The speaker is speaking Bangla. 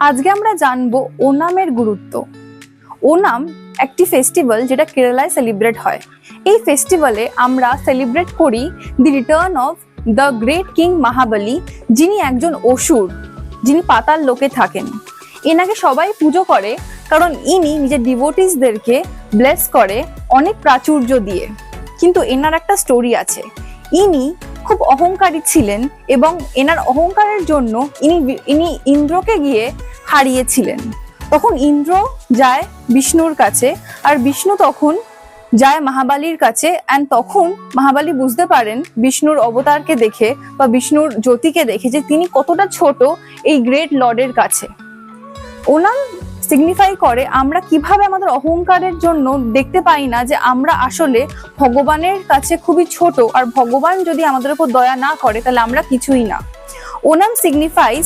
আজকে আমরা জানবো ওনামের গুরুত্ব। ওনাম একটি ফেস্টিভ্যাল যেটা কেরালায় সেলিব্রেট হয়। এই ফেস্টিভ্যালে আমরা সেলিব্রেট করি the return of the great king Mahabali, যিনি একজন অসুর, যিনি পাতাল লোকে থাকেন। এনাকে সবাই পুজো করে কারণ ইনি নিজের ডিভোটিসদেরকে ব্লেস করে অনেক প্রাচুর্য দিয়ে। কিন্তু এনার একটা স্টোরি আছে। ইনি খুব অহংকারী ছিলেন এবং এনার অহংকারের জন্য ইনি ইন্দ্রকে গিয়ে হারিয়েছিলেন। তখন ইন্দ্র যায় বিষ্ণুর কাছে, আর বিষ্ণু তখন যায় মহাবালীর কাছে। অ্যান্ড তখন মহাবালী বুঝতে পারেন বিষ্ণুর অবতারকে দেখে বা বিষ্ণুর জ্যোতিকে দেখে যে তিনি কতটা ছোট এই গ্রেট লর্ডের কাছে। ওনাম সিগনিফাই করে আমরা কিভাবে আমাদের অহংকারের জন্য দেখতে পাই না যে আমরা আসলে ভগবানের কাছে খুবই ছোট, আর ভগবান যদি আমাদের উপর দয়া না করে তাহলে আমরা কিছুই না। ওনাম সিগনিফাইজ